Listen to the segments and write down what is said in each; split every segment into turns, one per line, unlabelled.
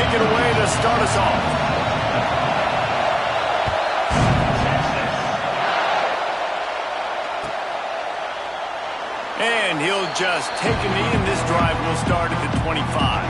take it away to start us off. And he'll just take a knee, and this drive will start at the 25.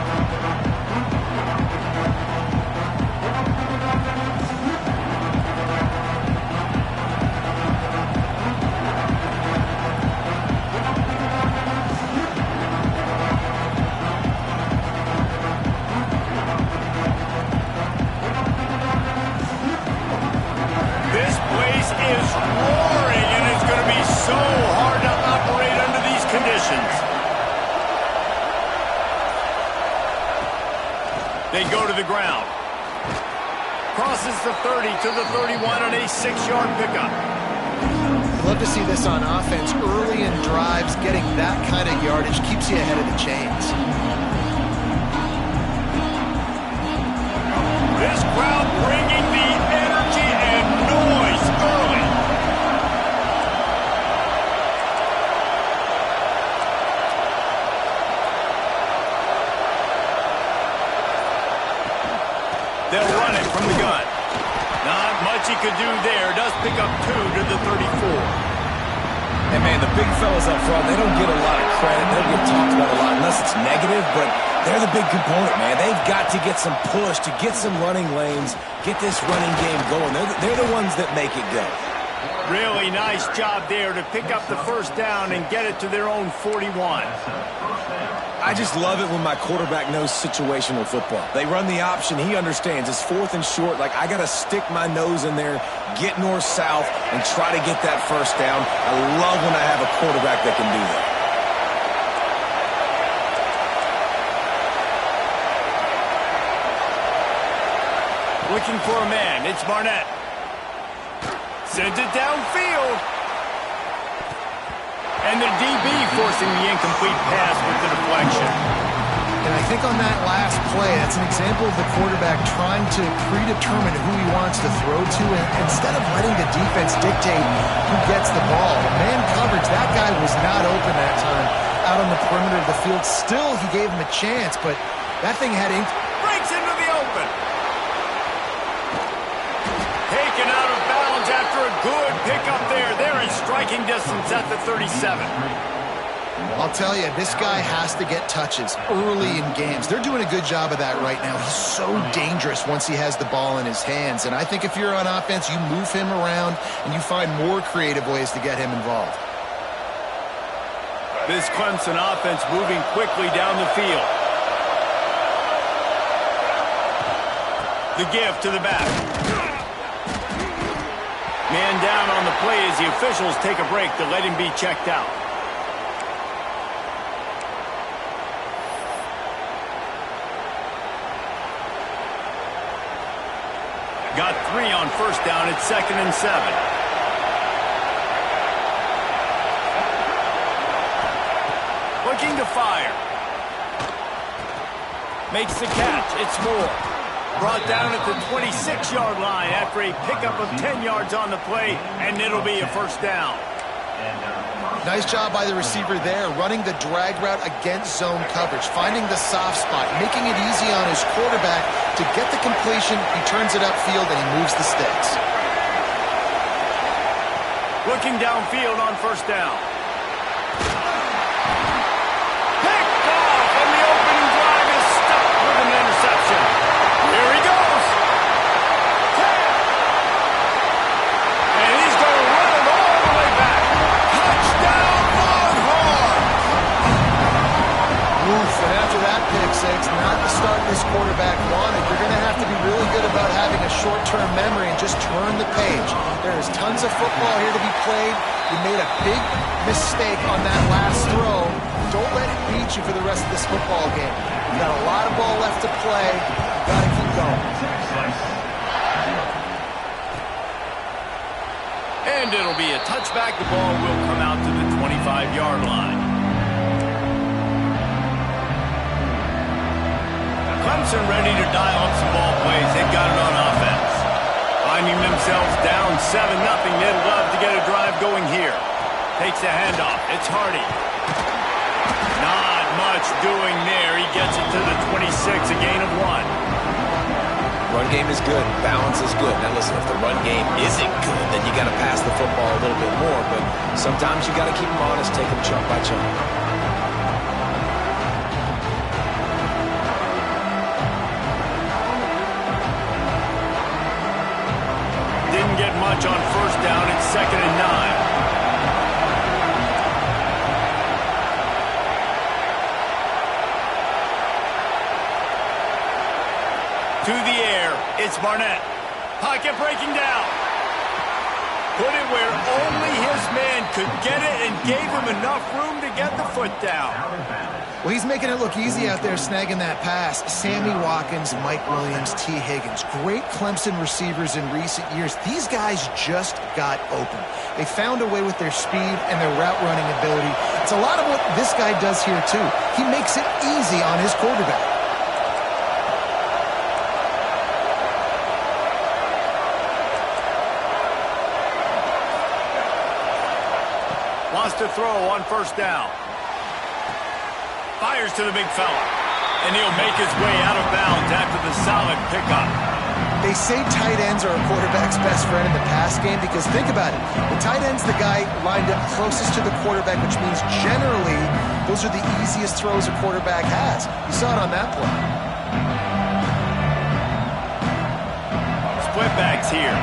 They go to the ground. Crosses the 30 to the 31 on a 6-yard pickup.
I'd love to see this on offense. Early in drives, getting that kind of yardage keeps you ahead of the chains.
This crowd bringing the energy and noise early. They'll run it from the gun. Not much he could do there. Does pick up 2 to the 34.
And, man, the big fellas up front, they don't get a lot of credit. They don't get talked about a lot unless it's negative, but they're the big component, man. They've got to get some push, to get some running lanes, get this running game going. They're the ones that make it go.
Really nice job there to pick up the first down and get it to their own 41.
I just love it when my quarterback knows situational football. They run the option. He understands. It's 4th and short. Like, I got to stick my nose in there, get north-south, and try to get that first down. I love when I have a quarterback that can do that.
Looking for a man. It's Barnett. Sends it downfield. And the DB forcing the incomplete pass with the deflection.
And I think on that last play, that's an example of the quarterback trying to predetermine who he wants to throw to, and instead of letting the defense dictate who gets the ball. Man coverage, that guy was not open that time out on the perimeter of the field. Still, he gave him a chance, but that thing had ink.
Breaks into the open. Taken out of bounds after a good pickup there. They're in striking distance at the 37.
I'll tell you, this guy has to get touches early in games. They're doing a good job of that right now. He's so dangerous once he has the ball in his hands. And I think if you're on offense, you move him around and you find more creative ways to get him involved.
This Clemson offense moving quickly down the field. The give to the back. Man down on the play as the officials take a break to let him be checked out. Got 3 on first down at 2nd and 7. Looking to fire. Makes the catch. It's 4. Brought down at the 26-yard line after a pickup of 10 yards on the play, and it'll be a first down.
Nice job by the receiver there, running the drag route against zone coverage, finding the soft spot, making it easy on his quarterback to get the completion. He turns it upfield, and he moves the sticks.
Looking downfield on first down. Picked off, and the opening drive is stopped with an interception. Here he goes. And he's going to run it all the way back. Touchdown, Longhorn!
Oof, and after that pick six, not the start this quarterback wanted. You're going to have to be really good about having a short-term memory and just turn the page. There is tons of football here to be played. You made a big mistake on that last throw. Don't let it beat you for the rest of this football game. You've got a lot of ball left to play. You've got to keep going.
And it'll be a touchback. The ball will come out to the 25-yard line. Clemson ready to dial up some ball plays. They've got it on offense. Finding themselves down 7-0. They'd love to get a drive going here. Takes the handoff. It's Hardy. Not much doing there. He gets it to the 26, a gain of 1.
run game is good. Balance is good. Now listen, if the run game isn't good, then you got to pass the football a little bit more. But sometimes you got to keep them honest, take them chunk by chunk.
Didn't get much on first down. It's 2nd and 9. To the air, it's Barnett. Pocket breaking down. Put it where only his man could get it and gave him enough room to get the foot down.
Well, he's making it look easy out there snagging that pass. Sammy Watkins, Mike Williams, T. Higgins. Great Clemson receivers in recent years. These guys just got open. They found a way with their speed and their route running ability. It's a lot of what this guy does here, too. He makes it easy on his quarterback.
Wants to throw on first down. Fires to the big fella. And he'll make his way out of bounds after the solid pickup.
They say tight ends are a quarterback's best friend in the pass game because think about it. The tight end's the guy lined up closest to the quarterback, which means generally those are the easiest throws a quarterback has. You saw it on that play.
Split backs here.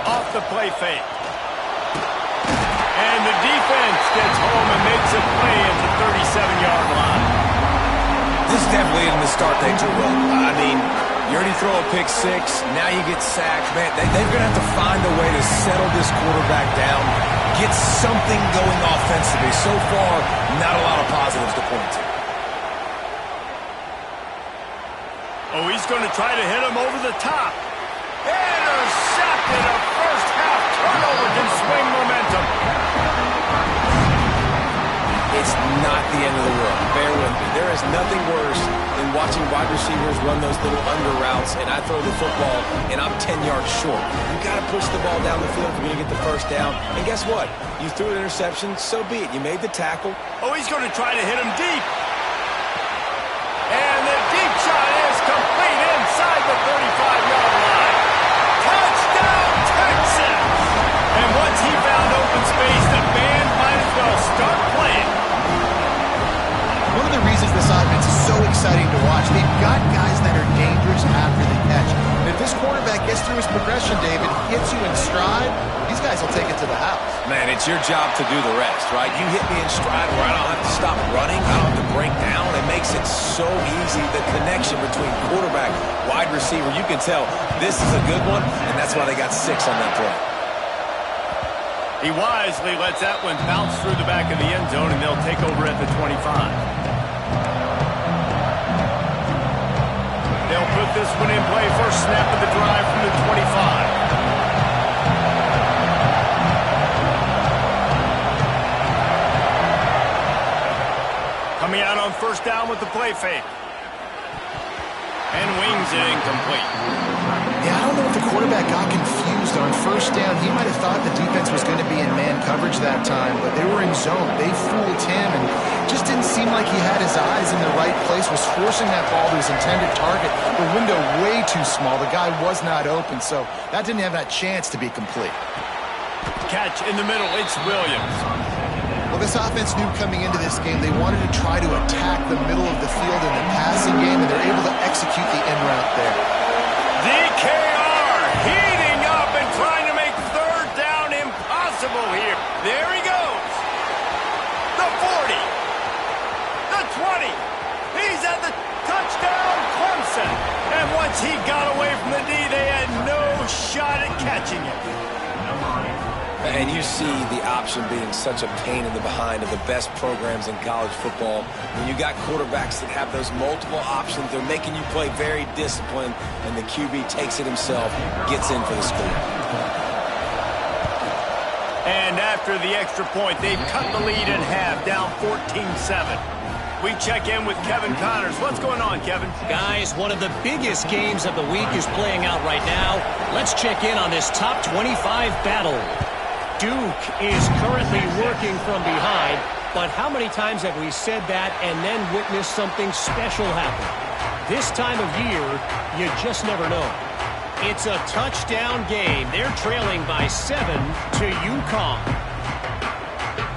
Off the play fake. And the defense gets home and makes a play at the 37-yard line.
This definitely isn't the start they drew up. I mean, you already throw a pick six, now you get sacked. Man, they're going to have to find a way to settle this quarterback down, get something going offensively. So far, not a lot of positives to point to.
Oh, he's going to try to hit him over the top. Intercepted. A first-half turnover can swing momentum.
It's not the end of the world. Bear with me. There is nothing worse than watching wide receivers run those little under routes, and I throw the football, and I'm 10 yards short. You got to push the ball down the field if you're going to get the first down. And guess what? You threw an interception, so be it. You made the tackle.
Oh, he's going to try to hit him deep. And the deep shot is complete inside the 35-yard line. Touchdown, Texas! And once he found open space, the band might as well start playing.
One of the reasons this offense is so exciting to watch, they've got guys that are dangerous after the catch. And if this quarterback gets through his progression, David, hits you in stride, these guys will take it to the house.
Man, it's your job to do the rest, right? You hit me in stride where I don't have to stop running, I don't have to break down. It makes it so easy, the connection between quarterback, wide receiver. You can tell this is a good one, and that's why they got 6 on that play.
He wisely lets that one bounce through the back of the end zone, and they'll take over at the 25. They'll put this one in play. First snap of the drive from the 25. Coming out on first down with the play fake. And wings it incomplete.
Yeah, I don't know if the quarterback got confused on first down. He might have thought the defense was going to be in man coverage that time, but they were in zone. They fooled him, and it just didn't seem like he had his eyes in the right place, was forcing that ball to his intended target. The window way too small. The guy was not open, so that didn't have that chance to be complete.
Catch in the middle. It's Williams.
Well, this offense knew coming into this game they wanted to try to attack the middle of the field in the passing game, and they're able to execute the in route there.
DKR heating up and trying to make third down impossible here. There he goes. The 40. The 20. He's at the touchdown, Clemson. And once he got away from the D, they had no shot at catching it.
And you see the option being such a pain in the behind of the best programs in college football. When you got quarterbacks that have those multiple options, they're making you play very disciplined, and the QB takes it himself, gets in for the score.
And after the extra point, they've cut the lead in half, down 14-7. We check in with Kevin Connors. What's going on, Kevin?
Guys, one of the biggest games of the week is playing out right now. Let's check in on this top 25 battle. Duke is currently working from behind. But how many times have we said that and then witnessed something special happen? This time of year, you just never know. It's a touchdown game. They're trailing by 7 to UConn.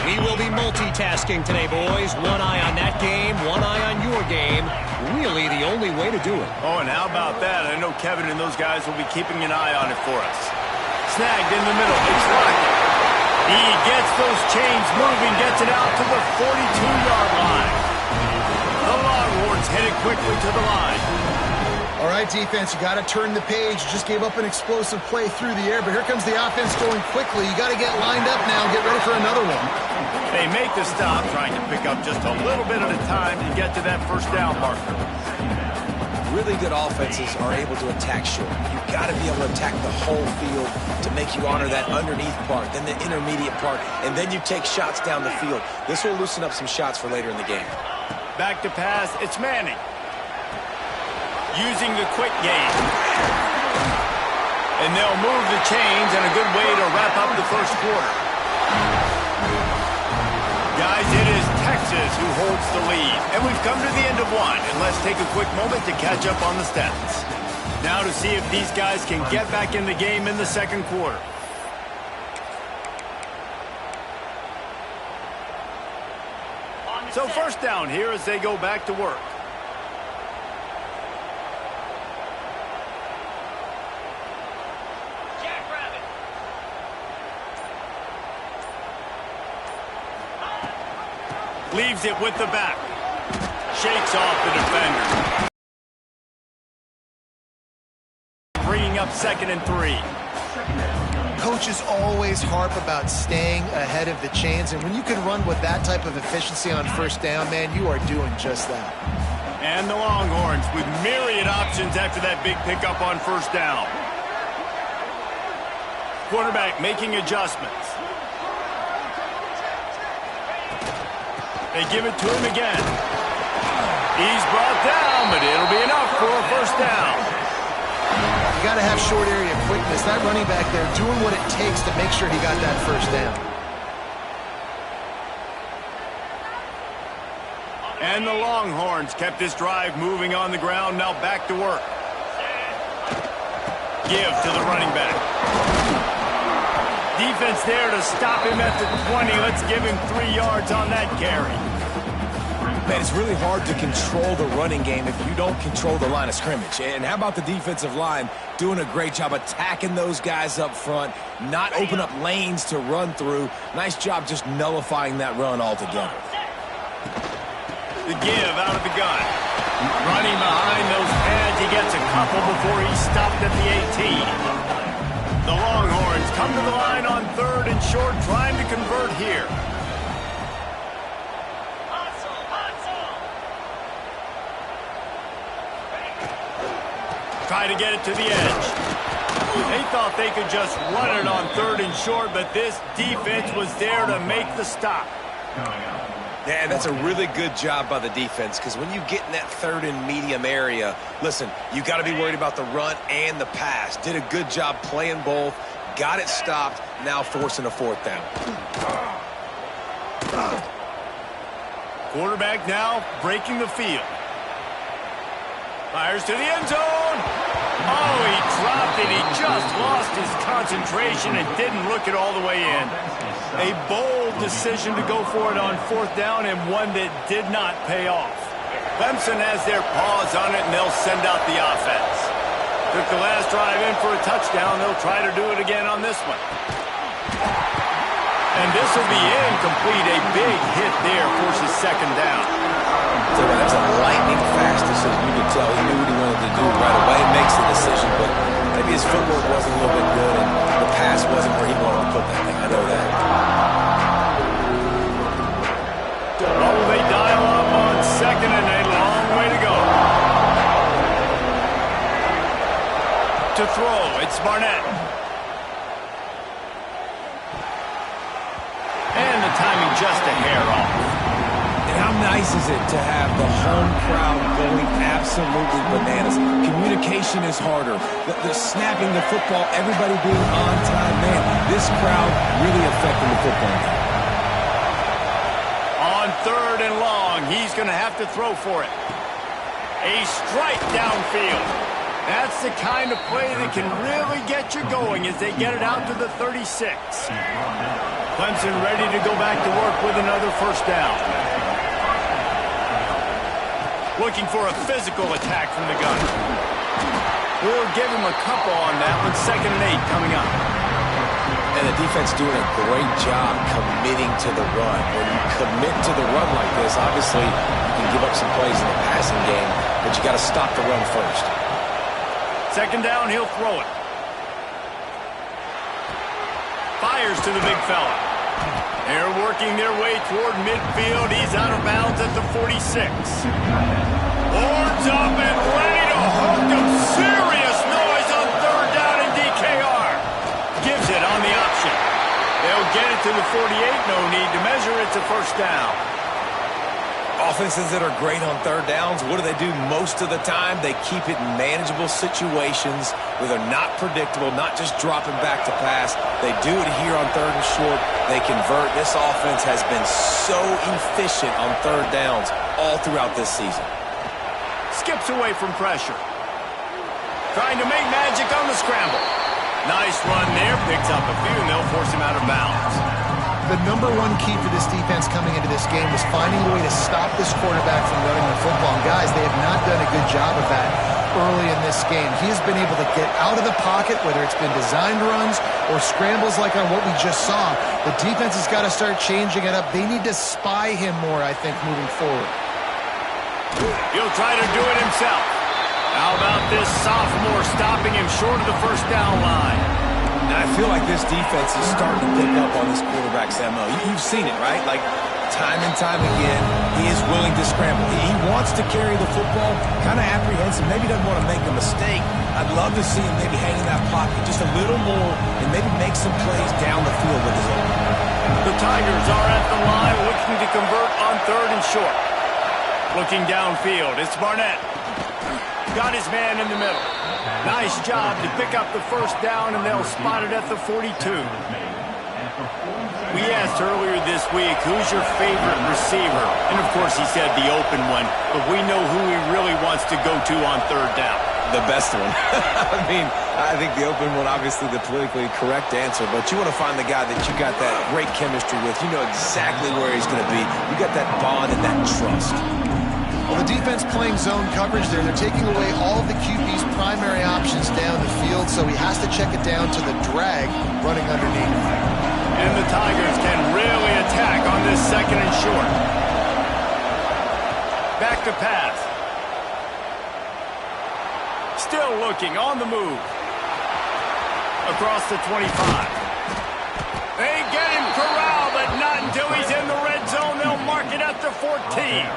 We will be multitasking today, boys. One eye on that game, one eye on your game. Really the only way to do it.
Oh, and how about that? I know Kevin and those guys will be keeping an eye on it for us. Snagged in the middle. It's rocking. He gets those chains moving, gets it out to the 42-yard line. The Longhorns headed quickly to the line.
All right, defense, you got to turn the page. You just gave up an explosive play through the air, but here comes the offense going quickly. You got to get lined up now, get ready for another one.
They make the stop, trying to pick up just a little bit at a time to get to that first down marker.
Really good offenses are able to attack short. You've got to be able to attack the whole field to make you honor that underneath part, then the intermediate part, and then you take shots down the field. This will loosen up some shots for later in the game.
Back to pass, it's Manning. Using the quick game. And they'll move the chains, and a good way to wrap up the first quarter. Guys, it is Texas who holds the lead. And we've come to the end of one. And let's take a quick moment to catch up on the stats. Now to see if these guys can get back in the game in the second quarter. So first down here as they go back to work. Leaves it with the back. Shakes off the defender. Bringing up 2nd and 3.
Coaches always harp about staying ahead of the chains, and when you can run with that type of efficiency on first down, man, you are doing just that.
And the Longhorns with myriad options after that big pickup on first down. Quarterback making adjustments. They give it to him again. He's brought down, but it'll be enough for a first down.
You got to have short area quickness. That running back there doing what it takes to make sure he got that first down.
And the Longhorns kept this drive moving on the ground. Now back to work. Give to the running back. Defense there to stop him at the 20. Let's give him 3 yards on that carry.
Man, it's really hard to control the running game if you don't control the line of scrimmage. And how about the defensive line doing a great job attacking those guys up front, not open up lanes to run through. Nice job just nullifying that run altogether.
The give out of the gun. Running behind those pads, he gets a couple before he's stopped at the 18. The Longhorns come to the line on 3rd and short, trying to convert here. Try to get it to the edge. They thought they could just run it on 3rd and short, but this defense was there to make the stop.
Yeah, that's a really good job by the defense, because when you get in that 3rd and medium area, listen, you got to be worried about the run and the pass. Did a good job playing both, got it stopped, now forcing a 4th down.
Quarterback now breaking the field. Fires to the end zone. Oh, he dropped it. He just lost his concentration and didn't look it all the way in. A bold decision to go for it on 4th down, and one that did not pay off. Clemson has their paws on it, and they'll send out the offense. Took the last drive in for a touchdown. They'll try to do it again on this one. And this will be incomplete. A big hit there forces 2nd down.
So that's a lightning fast decision. You could tell he knew what he wanted to do right away. Makes the decision, but maybe his footwork wasn't a little bit good, and the pass wasn't where he wanted to put that thing. I know that.
Oh, they dial up on 2nd, and a long way to go. To throw, it's Barnett. And the timing just a hair off.
And how nice is it to have the home crowd going absolutely bananas? Communication is harder. The snapping the football, everybody being on time. Man, this crowd really affecting the football game.
On 3rd and long. He's going to have to throw for it. A strike downfield. That's the kind of play that can really get you going as they get it out to the 36. Clemson ready to go back to work with another first down. Looking for a physical attack from the gun. We'll give him a couple on that one. 2nd and 8 coming up.
And the defense doing a great job committing to the run. When you commit to the run like this, obviously you can give up some plays in the passing game, but you got to stop the run first.
2nd down, he'll throw it. Fires to the big fella. They're working their way toward midfield. He's out of bounds at the 46. Horns up and ready to hook him. Serious noise on 3rd down and DKR. Gives it on the option. They'll get it to the 48. No need to measure. It's a first down.
Offenses that are great on 3rd downs, what do? Most of the time, they keep it in manageable situations where they're not predictable, not just dropping back to pass. They do it here on 3rd and short. They convert. This offense has been so efficient on 3rd downs all throughout this season.
Skips away from pressure. Trying to make magic on the scramble. Nice run there. Picks up a few, and they'll force him out of bounds.
The #1 key for this defense coming into this game was finding a way to stop this quarterback from running the football. And guys, they have not done a good job of that early in this game. He has been able to get out of the pocket, whether it's been designed runs or scrambles like on what we just saw. The defense has got to start changing it up. They need to spy him more, I think, moving forward.
He'll try to do it himself. How about this sophomore stopping him short of the first down line?
Now, I feel like this defense is starting to pick up on this quarterback's MO. You've seen it, right? Like, time and time again, he is willing to scramble. He wants to carry the football, kind of apprehensive, maybe doesn't want to make a mistake. I'd love to see him maybe hang in that pocket just a little more and maybe make some plays down the field with his own.
The Tigers are at the line looking to convert on 3rd and short. Looking downfield, it's Barnett. Got his man in the middle. Nice job to pick up the first down, and they'll spot it at the 42. We asked earlier this week, who's your favorite receiver? And, of course, he said the open one, but we know who he really wants to go to on 3rd down.
The best one. I mean, I think the open one, obviously the politically correct answer, but you want to find the guy that you got that great chemistry with. You know exactly where he's going to be. You got that bond and that trust.
Well, the defense playing zone coverage there. They're taking away all of the QB's primary options down the field, so he has to check it down to the drag running underneath.
And the Tigers can really attack on this 2nd and short. Back to pass. Still looking on the move. Across the 25. They get him corralled, but not until he's in the red zone. They'll mark it at the 14.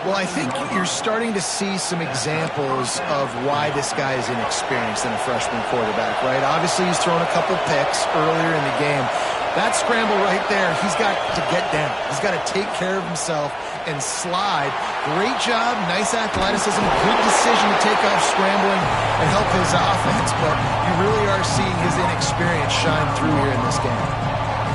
Well, I think you're starting to see some examples of why this guy is inexperienced in a freshman quarterback, right? Obviously, he's thrown a couple picks earlier in the game. That scramble right there, he's got to get down. He's got to take care of himself and slide. Great job, nice athleticism, good decision to take off scrambling and help his offense, but you really are seeing his inexperience shine through here in this game.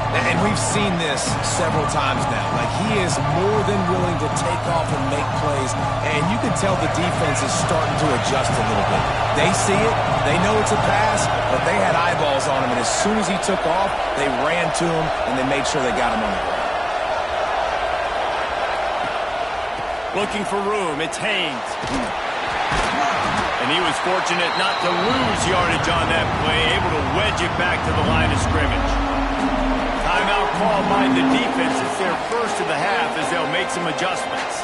And we've seen this several times now. Like, he is more than willing to take off and make plays. And you can tell the defense is starting to adjust a little bit. They see it. They know it's a pass, but they had eyeballs on him. And as soon as he took off, they ran to him, and they made sure they got him on the ground.
Looking for room. It's Haynes. And he was fortunate not to lose yardage on that play, able to wedge it back to the line of scrimmage. Timeout called by the defense. It's their first of the half as they'll make some adjustments.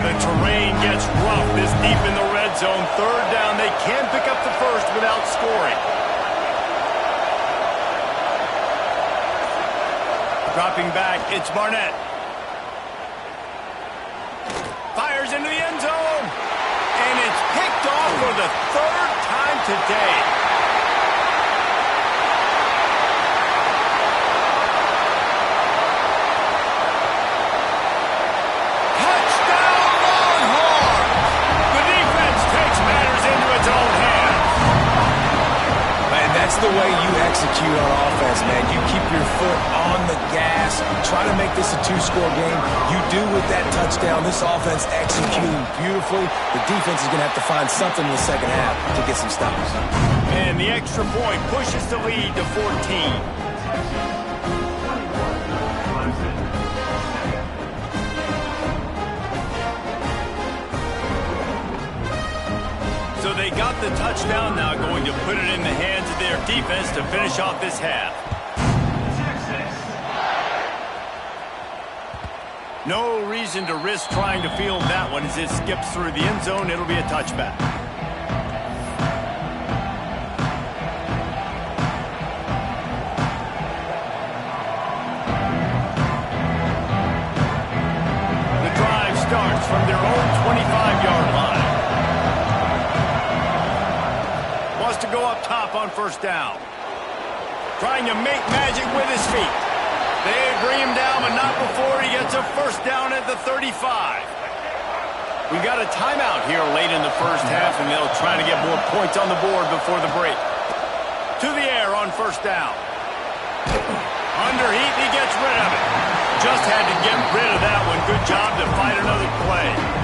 The terrain gets rough this deep in the red zone. 3rd down. They can pick up the first without scoring. Dropping back, it's Barnett. Fires into the end zone. And it's picked off for the 3rd time today. Touchdown Longhorns!
is the way you execute on offense, man. You keep your foot on the gas, try to make this a two-score game. You do with that touchdown. This offense executing beautifully. The defense is going to have to find something in the second half to get some stops.
And the extra point pushes the lead to 14. So they got the touchdown, now going to put it in the hands of their defense to finish off this half. No reason to risk trying to field that one as it skips through the end zone. It'll be a touchback. The drive starts from their own 25-yard line. To go up top on first down. Trying to make magic with his feet. They bring him down, but not before he gets a first down at the 35. We got a timeout here late in the first half, and they'll try to get more points on the board before the break. To the air on first down. Under heat, he gets rid of it. Just had to get rid of that one. Good job to fight another play.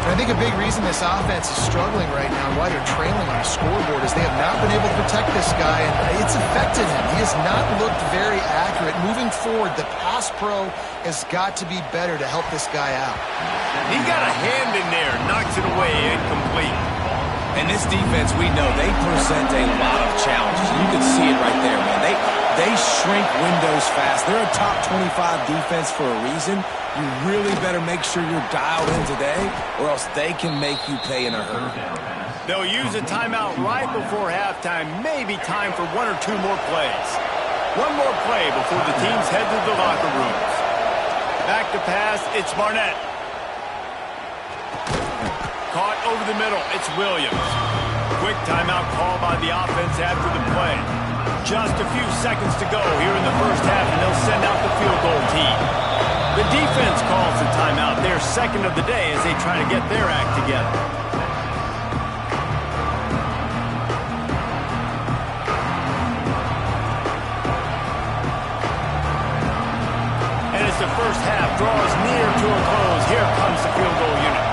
I think a big reason this offense is struggling right now, why they're trailing on the scoreboard, is they have not been able to protect this guy, and it's affected him. He has not looked very accurate. Moving forward, the pass pro has got to be better to help this guy out.
He got a hand in there, knocks it away, incomplete.
And this defense, we know, they present a lot of challenges. You can see it right there, man. They shrink windows fast. They're a top 25 defense for a reason. You really better make sure you're dialed in today, or else they can make you pay in a hurry.
They'll use a timeout right before halftime. Maybe time for one or two more plays. One more play before the teams head to the locker rooms. Back to pass, it's Barnett. Caught over the middle, it's Williams. Quick timeout call by the offense after the play. Just a few seconds to go here in the first half, and they'll send out the field goal team. The defense calls the timeout, their second of the day, as they try to get their act together. And as the first half draws near to a close, here comes the field goal unit.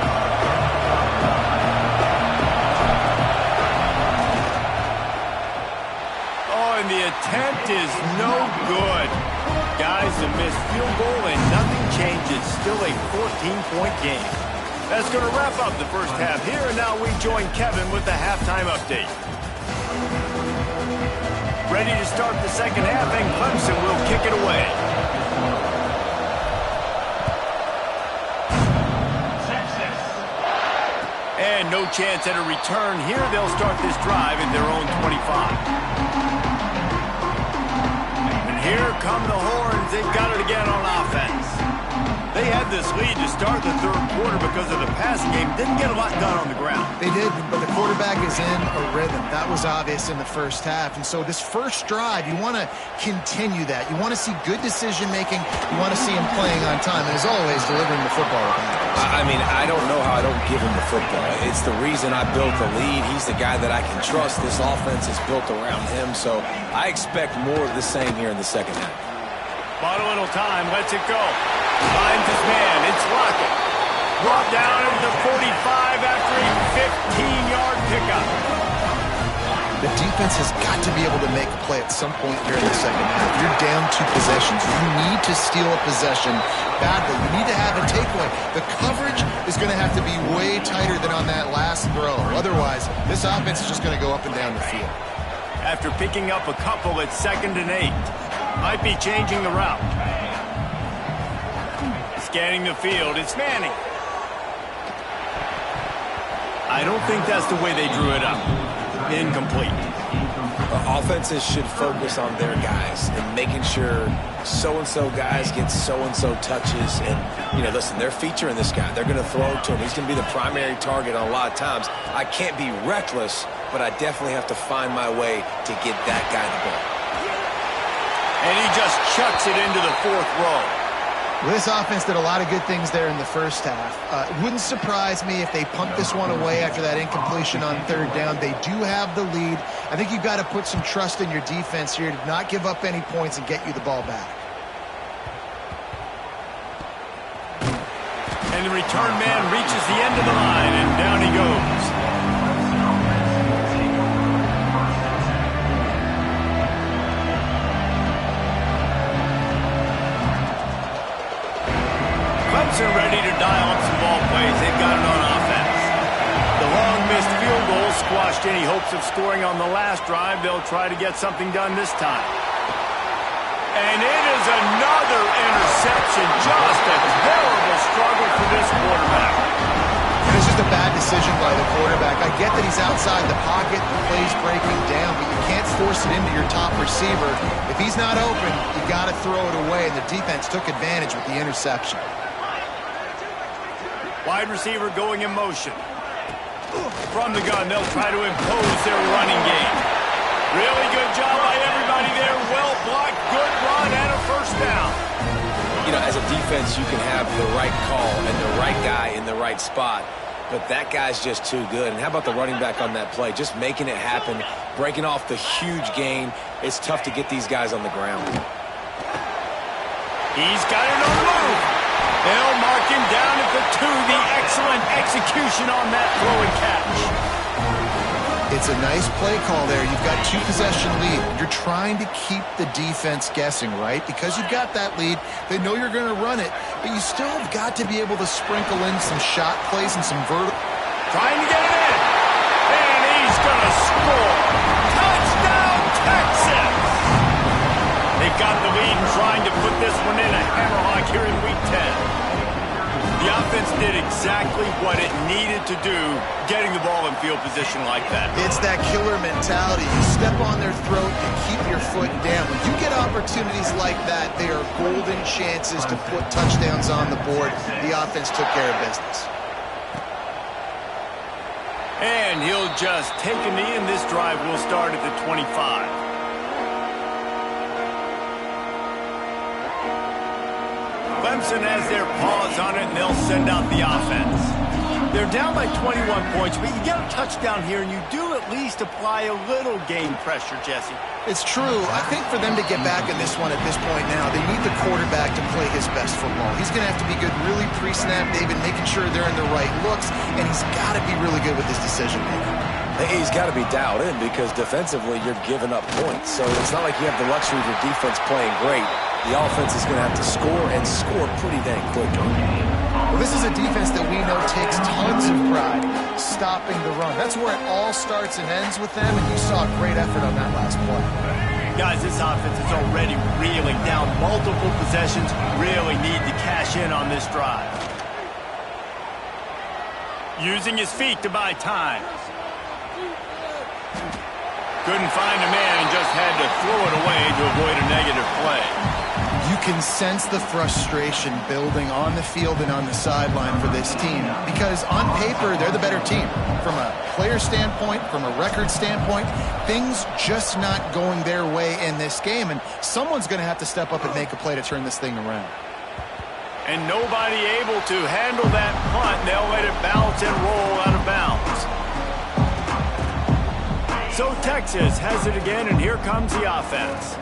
Oh, and the attempt is no good. Guys, a missed field goal and nothing changes. Still a 14-point game. That's going to wrap up the first half here, and now we join Kevin with the halftime update. Ready to start the second half, and Clemson will kick it away. And no chance at a return here. They'll start this drive at their own 25. Here come the horns. They've got it again on offense. They had this lead to start the third quarter because of the passing game. Didn't get a lot done on the ground.
They did, but the quarterback is in a rhythm. That was obvious in the first half. And so this first drive, you want to continue that. You want to see good decision-making. You want to see him playing on time. And as always, delivering the football.
I mean, I don't know how I don't give him the football. It's the reason I built the lead. He's the guy that I can trust. This offense is built around him. So I expect more of the same here in the second half.
Bought a little time, lets it go. Finds his man, it's Lockett. Brought down at the 45 after a 15-yard pickup.
The defense has got to be able to make a play at some point here in the second half. You're down 2 possessions. You need to steal a possession badly. You need to have a takeaway. The coverage is going to have to be way tighter than on that last throw. Otherwise, this offense is just going to go up and down the field.
After picking up a couple at 2nd and 8. Might be changing the route. Scanning the field, it's Manning. I don't think that's the way they drew it up. Incomplete.
Offenses should focus on their guys and making sure so-and-so guys get so-and-so touches. And, you know, listen, they're featuring this guy. They're going to throw it to him. He's going to be the primary target on a lot of times. I can't be reckless, but I definitely have to find my way to get that guy the ball.
And he just chucks it into the 4th row.
Well, this offense did a lot of good things there in the first half. It wouldn't surprise me if they punt this one away after that incompletion on third down. They do have the lead. I think you've got to put some trust in your defense here to not give up any points and get you the ball back.
And the return man reaches the end of the line, and down he goes. Clemson ready to dial up some ball plays. They've got it on offense. The long missed field goal squashed any hopes of scoring on the last drive. They'll try to get something done this time. And it is another interception. Just a terrible struggle for this quarterback.
And it's just a bad decision by the quarterback. I get that he's outside the pocket, the play's breaking down, but you can't force it into your top receiver. If he's not open, you got to throw it away, and the defense took advantage with the interception.
Wide receiver going in motion. From the gun, they'll try to impose their running game. Really good job by everybody there. Well blocked, good run, and a first down.
You know, as a defense, you can have the right call and the right guy in the right spot, but that guy's just too good. And how about the running back on that play? Just making it happen, breaking off the huge gain. It's tough to get these guys on the ground.
He's got it on the move. They'll mark him down at the 2. The excellent execution on that throw and catch.
It's a nice play call there. You've got 2-possession lead. You're trying to keep the defense guessing, right? Because you've got that lead, they know you're going to run it, but you still have got to be able to sprinkle in some shot plays and some vertical.
Trying to get it in. And he's going to score. Touchdown, Texas! They've got the lead and trying to put this one in a hammerlock here in Week 10. The offense did exactly what it needed to do, getting the ball in field position like that.
It's that killer mentality. You step on their throat, you keep your foot down. When you get opportunities like that, they are golden chances to put touchdowns on the board. The offense took care of business.
And he'll just take a knee, and this drive will start at the 25. Clemson has their paws on it, and they'll send out the offense. They're down by 21 points, but you get a touchdown here, and you do at least apply a little game pressure, Jesse.
It's true. I think for them to get back in this one at this point now, they need the quarterback to play his best football. He's going to have to be good really pre-snap, David, making sure they're in the right looks, and he's got to be really good with his decision-making.
He's got to be dialed in because defensively you're giving up points. So it's not like you have the luxury of your defense playing great. The offense is going to have to score and score pretty dang quickly.
Well, this is a defense that we know takes tons of pride stopping the run. That's where it all starts and ends with them, and you saw a great effort on that last play.
Guys, this offense is already reeling down multiple possessions. Really need to cash in on this drive. Using his feet to buy time. Couldn't find a man and just had to throw it away to avoid a negative play.
You can sense the frustration building on the field and on the sideline for this team because on paper, they're the better team. From a player standpoint, from a record standpoint, things just not going their way in this game, and someone's going to have to step up and make a play to turn this thing around.
And nobody able to handle that punt. They'll let it bounce and roll out of bounds. So Texas has it again, and here comes the offense.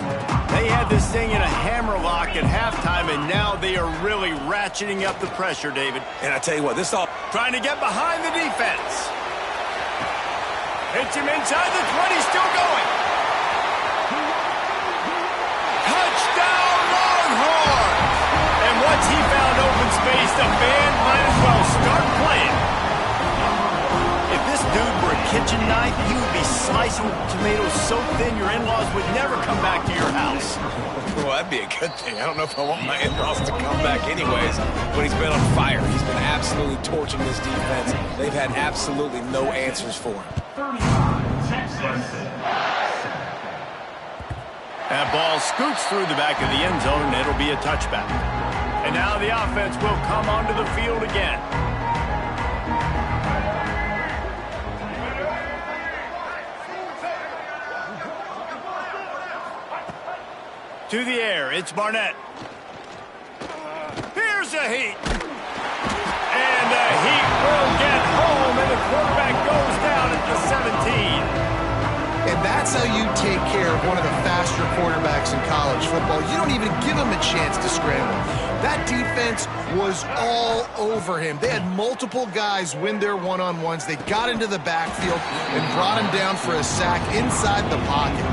They had this thing in a hammerlock at halftime, and now they are really ratcheting up the pressure, David.
And I tell you what, this all...
Trying to get behind the defense. Hits him inside the 20, still going. Touchdown, Longhorns! And once he found open space, the band might as well start playing. If this dude were a kitchen knife, he would be slicing tomatoes so thin your in-laws would never come back to your house.
Well, that'd be a good thing. I don't know if I want my in-laws to come back anyways, but he's been on fire. He's been absolutely torching this defense. They've had absolutely no answers for him.
That ball scoots through the back of the end zone, and it'll be a touchback. And now the offense will come onto the field again. To the air, it's Barnett. He Here's the heat. And the heat will get home, and the quarterback goes down at the 17.
And that's how you take care of one of the faster quarterbacks in college football. You don't even give him a chance to scramble. That defense was all over him. They had multiple guys win their one-on-ones. They got into the backfield and brought him down for a sack inside the pocket.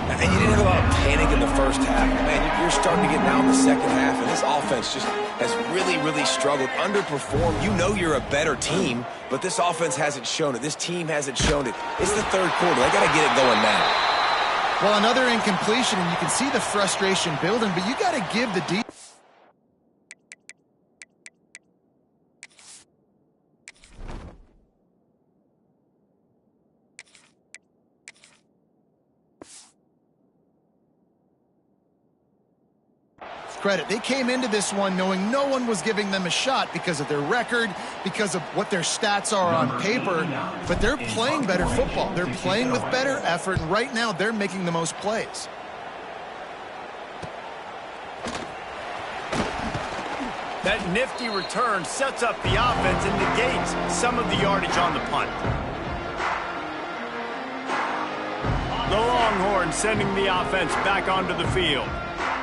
And you didn't have a lot of panic in the first half. Man, you're starting to get now in the second half, and this offense just has really, really struggled, underperformed. You know you're a better team, but this offense hasn't shown it. This team hasn't shown it. It's the third quarter. They got to get it going now.
Well, another incompletion, and you can see the frustration building, but you got to give the defense. Credit. They came into this one knowing no one was giving them a shot because of their record, because of what their stats are on paper, but they're playing better football. They're playing with better effort, and right now they're making the most plays.
That nifty return sets up the offense and negates some of the yardage on the punt. The Longhorns sending the offense back onto the field.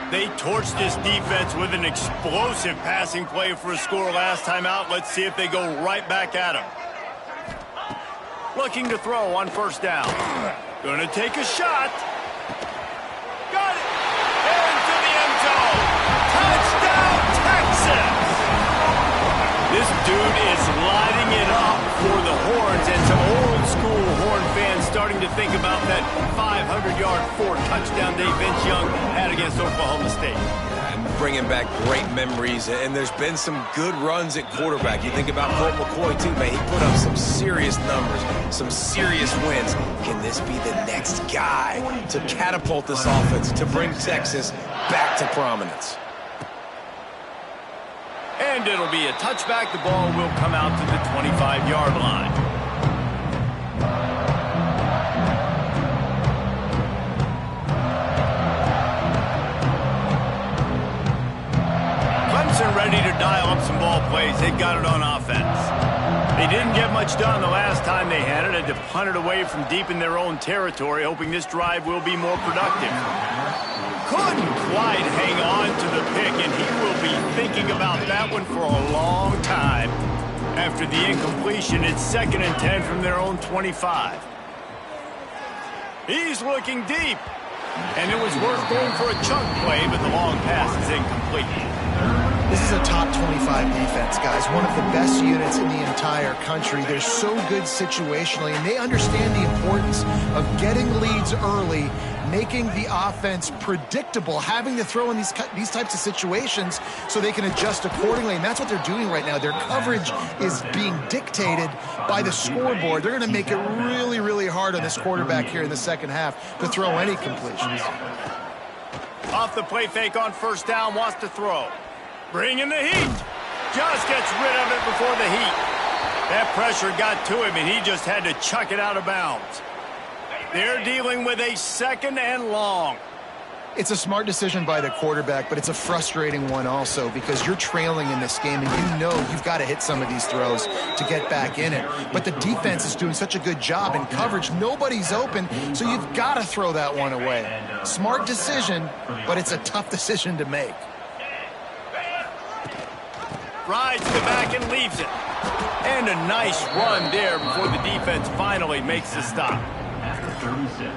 They torched this defense with an explosive passing play for a score last time out. Let's see if they go right back at him. Looking to throw on first down. Gonna take a shot. Got it. Into the end zone. Touchdown, Texas. This dude is lighting it up for the Horns, and some old school Horn fans starting to think about that 500-yard, 4-touchdown day Vince Young had against Oklahoma State.
And bringing back great memories, and there's been some good runs at quarterback. You think about Colt McCoy, too, man. He put up some serious numbers, some serious wins. Can this be the next guy to catapult this offense, to bring Texas back to prominence?
And it'll be a touchback. The ball will come out to the 25-yard line. Clemson ready to dial up some ball plays. They've got it on offense. They didn't get much done the last time they had it. Had to punt it away from deep in their own territory, hoping this drive will be more productive. Couldn't quite hang on to the pick, and he will be thinking about that one for a long time. After the incompletion, it's 2nd and 10 from their own 25. He's looking deep, and it was worth going for a chunk play, but the long pass is incomplete.
This is a top 25 defense, guys. One of the best units in the entire country. They're so good situationally, and they understand the importance of getting leads early, making the offense predictable, having to throw in these types of situations so they can adjust accordingly. And that's what they're doing right now. Their coverage is being dictated by the scoreboard. They're going to make it really, really hard on this quarterback here in the second half to throw any completions.
Off the play fake on first down, wants to throw. Bringing the heat. Just gets rid of it before the heat. That pressure got to him, and he just had to chuck it out of bounds. They're dealing with a 2nd and long.
It's a smart decision by the quarterback, but it's a frustrating one also because you're trailing in this game, and you know you've got to hit some of these throws to get back in it. But the defense is doing such a good job in coverage. Nobody's open, so you've got to throw that one away. Smart decision, but it's a tough decision to make.
Rides the back and leaves it. And a nice run there before the defense finally makes the stop.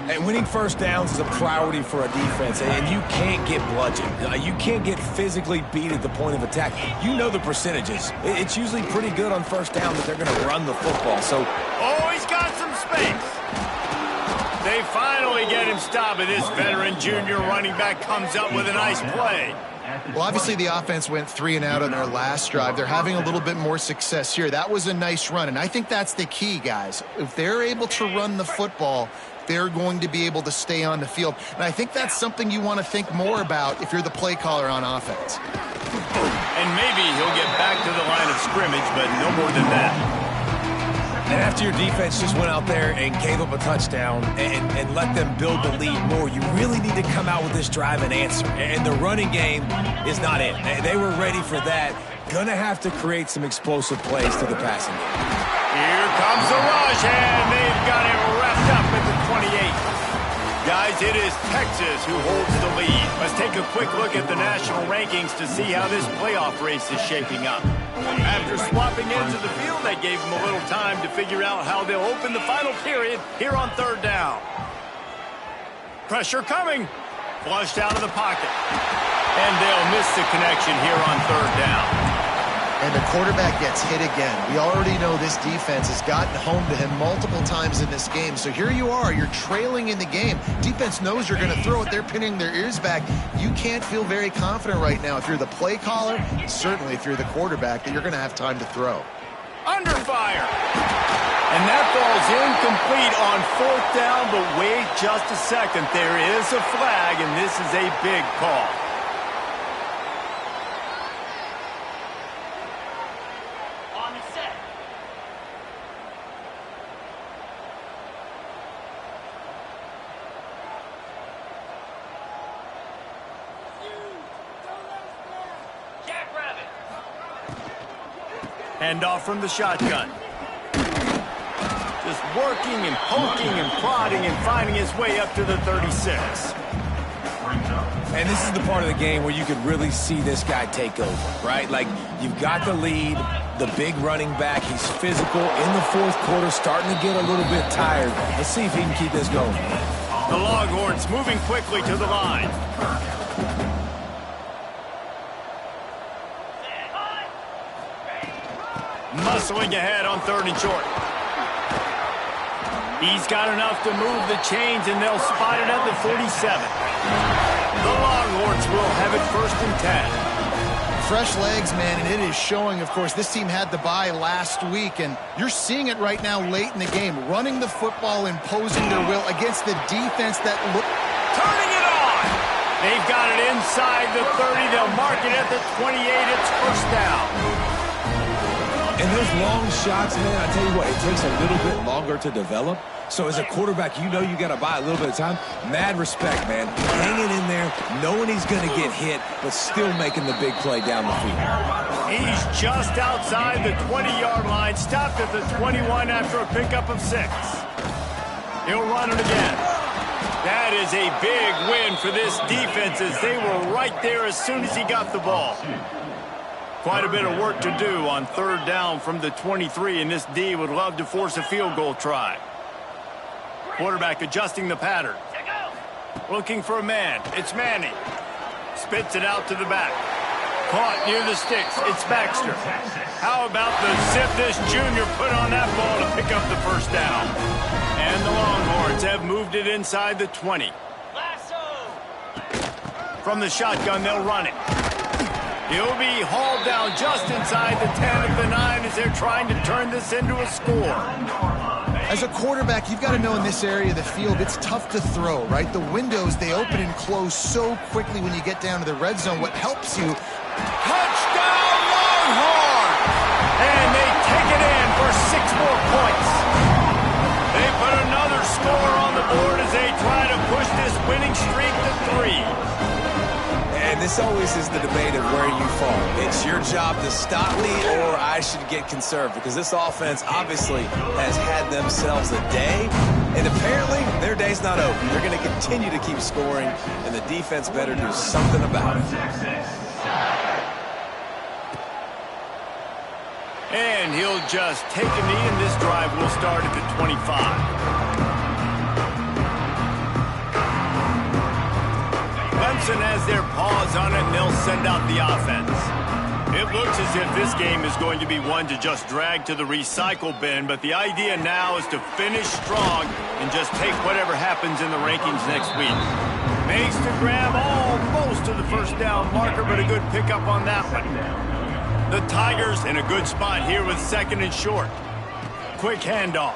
And winning first downs is a priority for a defense, and you can't get bludgeoned. You can't get physically beat at the point of attack. You know the percentages. It's usually pretty good on first down that they're going to run the football. So,
oh, he's got some space. They finally get him stopped, and this veteran junior running back comes up with a nice play.
Well, obviously the offense went 3 and out on their last drive. They're having a little bit more success here. That was a nice run, and I think that's the key, guys. If they're able to run the football, they're going to be able to stay on the field. And I think that's something you want to think more about if you're the play caller on offense.
And maybe he'll get back to the line of scrimmage, but no more than that.
And after your defense just went out there and gave up a touchdown and let them build the lead more, you really need to come out with this drive and answer. And the running game is not it. They were ready for that. Gonna have to create some explosive plays to the passing game.
Here comes the rush, and they've got it wrapped up at the 28. Guys, it is Texas who holds the lead. Let's take a quick look at the national rankings to see how this playoff race is shaping up. After swapping ends of the field, that gave them a little time to figure out how they'll open the final period here on third down. Pressure coming. Flushed out of the pocket. And they'll miss the connection here on third down.
And the quarterback gets hit again. We already know this defense has gotten home to him multiple times in this game. So here you are, you're trailing in the game. Defense knows you're going to throw it. They're pinning their ears back. You can't feel very confident right now if you're the play caller, certainly if you're the quarterback, that you're going to have time to throw.
Under fire. And that ball's incomplete on fourth down, but wait just a second. There is a flag, and this is a big call. Hand off from the shotgun. Just working and poking and prodding and finding his way up to the 36.
And this is the part of the game where you could really see this guy take over, right? Like, you've got the lead, the big running back. He's physical in the fourth quarter, starting to get a little bit tired. Let's see if he can keep this going.
The Longhorns moving quickly to the line. Muscling ahead on third and short. He's got enough to move the chains, and they'll spot it at the 47. The Longhorns will have it first and 10.
Fresh legs, man, and it is showing, of course. This team had the bye last week, and you're seeing it right now late in the game. Running the football, imposing their will against the defense that look.
Turning it on! They've got it inside the 30. They'll mark it at the 28. It's first down.
And those long shots, man, I tell you what, it takes a little bit longer to develop. So as a quarterback, you know you got to buy a little bit of time. Mad respect, man. Hanging in there, knowing he's going to get hit, but still making the big play down the field.
He's just outside the 20-yard line, stopped at the 21 after a pickup of 6. He'll run it again. That is a big win for this defense, as they were right there as soon as he got the ball. Quite a bit of work to do on third down from the 23, and this D would love to force a field goal try. Quarterback adjusting the pattern. Looking for a man. It's Manning. Spits it out to the back. Caught near the sticks. It's Baxter. How about the zip this junior put on that ball to pick up the first down? And the Longhorns have moved it inside the 20. From the shotgun, they'll run it. He'll be hauled down just inside the 10 of the 9 as they're trying to turn this into a score.
As a quarterback, you've got to know in this area of the field, it's tough to throw, right? The windows, they open and close so quickly when you get down to the red zone. What helps you...
Touchdown, Longhorns! And they take it in for 6 more points. They put another score on the board as they try to push this winning streak to 3.
And this always is the debate of where you fall. It's your job to stop me, or I should get conserved, because this offense obviously has had themselves a day, and apparently their day's not over. They're going to continue to keep scoring, and the defense better do something about it.
And he'll just take a knee, and this drive will start at the 25. Clemson has their paws on it, and they'll send out the offense. It looks as if this game is going to be one to just drag to the recycle bin, but the idea now is to finish strong and just take whatever happens in the rankings next week. Makes to grab almost to the first down marker, but a good pickup on that one. The Tigers in a good spot here with second and short. Quick handoff.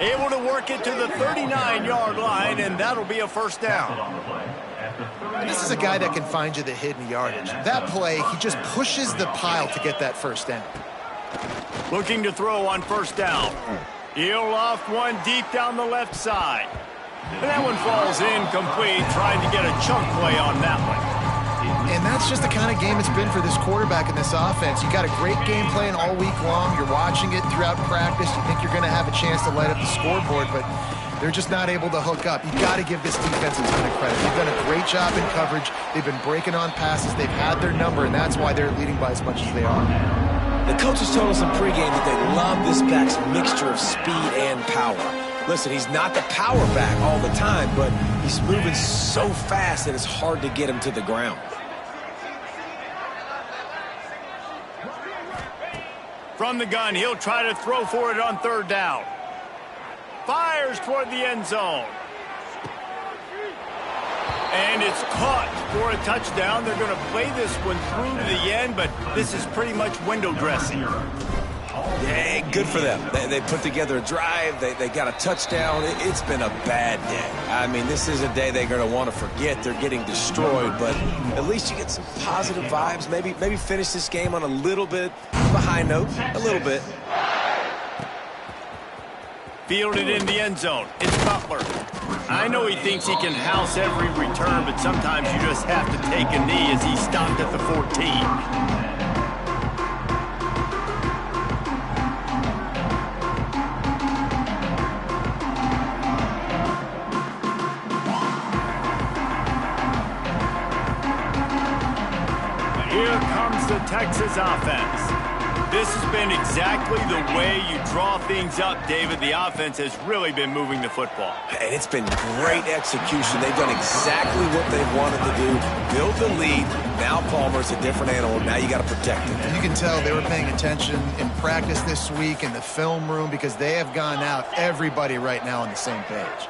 Able to work it to the 39-yard line, and that'll be a first down.
This is a guy that can find you the hidden yardage. That play, he just pushes the pile to get that first down.
Looking to throw on first down. He'll loft one deep down the left side. And that one falls incomplete, trying to get a chunk play on that one.
And that's just the kind of game it's been for this quarterback in this offense. You got a great game plan all week long. You're watching it throughout practice. You think you're going to have a chance to light up the scoreboard, but they're just not able to hook up. You got to give this defense a ton of credit. They've done a great job in coverage. They've been breaking on passes. They've had their number, and that's why they're leading by as much as they are.
The coaches told us in pregame that they love this back's mixture of speed and power. Listen, he's not the power back all the time, but he's moving so fast that it's hard to get him to the ground.
From the gun, he'll try to throw for it on third down. Fires toward the end zone. And it's caught for a touchdown. They're going to play this one through to the end, but this is pretty much window dressing.
Yeah, good for them. They put together a drive. They got a touchdown. It's been a bad day. I mean, this is a day they're going to want to forget. They're getting destroyed, but at least you get some positive vibes. Maybe finish this game on a little bit of a high note. A little bit.
Fielded in the end zone. It's Butler. I know he thinks he can house every return, but sometimes you just have to take a knee as he stopped at the 14. Here comes the Texas offense. This has been exactly the way you draw things up, David. The offense has really been moving the football.
And it's been great execution. They've done exactly what they've wanted to do. Build the lead. Now Palmer's a different animal. Now you got to protect him.
You can tell they were paying attention in practice this week in the film room because they have gone out, everybody right now on the same page.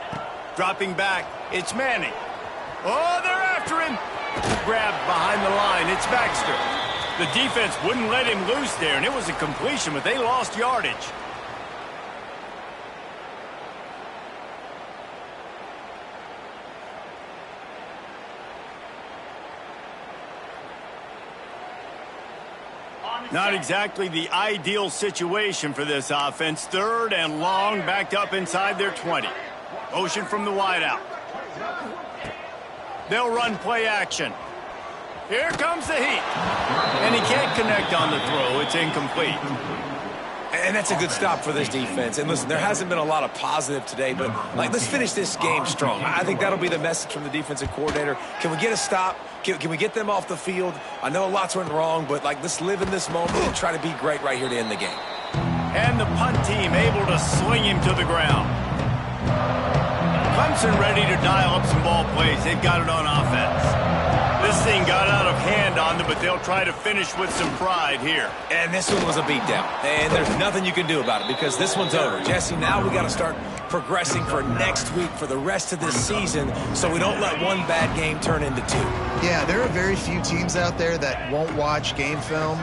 Dropping back, it's Manning. Oh, they're after him. Grabbed behind the line, it's Baxter. The defense wouldn't let him loose there, and it was a completion, but they lost yardage. Not exactly the ideal situation for this offense. Third and long, backed up inside their 20. Motion from the wideout. They'll run play action. Here comes the heat. And he can't connect on the throw. It's incomplete.
And that's a good stop for this defense. And listen, there hasn't been a lot of positive today, but let's finish this game strong. I think that'll be the message from the defensive coordinator. Can we get a stop? Can we get them off the field? I know a lot's went wrong, but let's live in this moment and try to be great right here to end the game.
And the punt team able to swing him to the ground. Clemson ready to dial up some ball plays. They've got it on offense. This thing got out of hand on them, but they'll try to finish with some pride here.
And this one was a beatdown. And there's nothing you can do about it because this one's over. Jesse, now we got to start progressing for next week for the rest of this season so we don't let one bad game turn into two.
Yeah, there are very few teams out there that won't watch game film,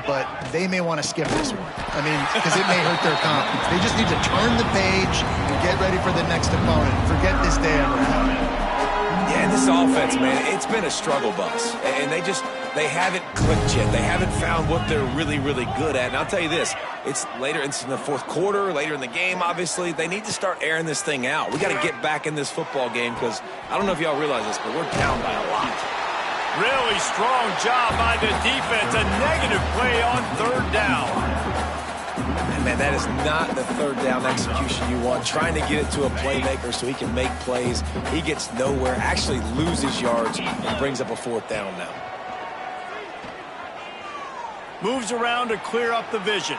but they may want to skip this one. I mean, because it may hurt their confidence. They just need to turn the page and get ready for the next opponent. Forget this day ever happened.
Yeah, and this offense, man, it's been a struggle bus. And they haven't clicked yet. They haven't found what they're really, really good at. And I'll tell you this, it's in the fourth quarter, later in the game, obviously. They need to start airing this thing out. We got to get back in this football game because I don't know if y'all realize this, but we're down by a lot.
Really strong job by the defense. A negative play on third down.
And man, that is not the third down execution you want. Trying to get it to a playmaker so he can make plays. He gets nowhere, actually loses yards, and brings up a fourth down now.
Moves around to clear up the vision.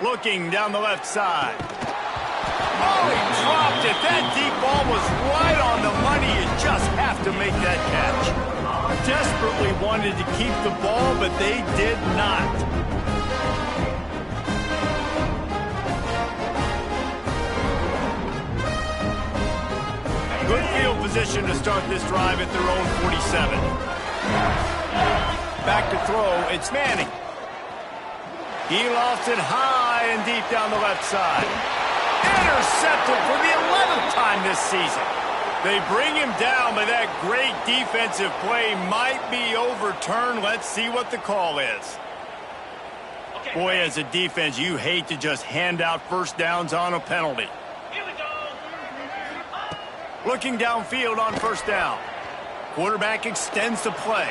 Looking down the left side. Oh, he dropped it. That deep ball was right on the money. You just have to make that catch. Desperately wanted to keep the ball, but they did not. Good field position to start this drive at their own 47. Back to throw, it's Manning. He lost it high and deep down the left side. Intercepted for the 11th time this season. They bring him down, but that great defensive play might be overturned. Let's see what the call is. Boy, as a defense, you hate to just hand out first downs on a penalty. Looking downfield on first down. Quarterback extends the play.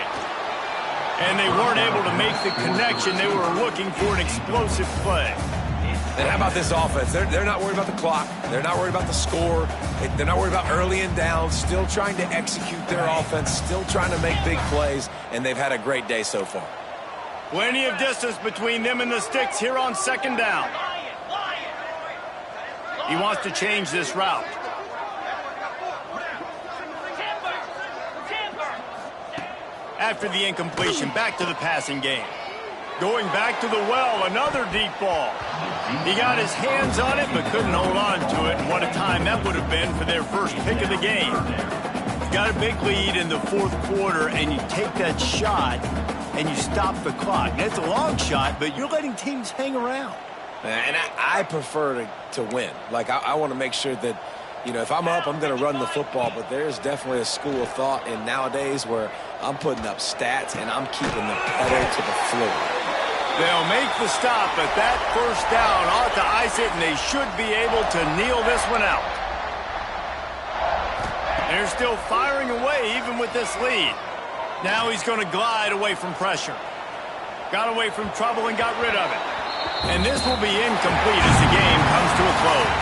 And they weren't able to make the connection. They were looking for an explosive play.
And how about this offense? They're not worried about the clock. They're not worried about the score. They're not worried about early and down. Still trying to execute their offense. Still trying to make big plays. And they've had a great day so far.
Plenty of distance between them and the sticks here on second down. He wants to change this route. After the incompletion, back to the passing game. Going back to the well, another deep ball. He got his hands on it, but couldn't hold on to it. And what a time that would have been for their first pick of the game. You got a big lead in the fourth quarter, and you take that shot, and you stop the clock. It's a long shot, but you're letting teams hang around.
And I prefer to win. Like, I want to make sure that, you know, if I'm up, I'm going to run the football. But there's definitely a school of thought in nowadays where I'm putting up stats and I'm keeping the pedal to the floor.
They'll make the stop, but that first down ought to ice it, and they should be able to kneel this one out. They're still firing away even with this lead. Now he's going to glide away from pressure. Got away from trouble and got rid of it. And this will be incomplete as the game comes to a close.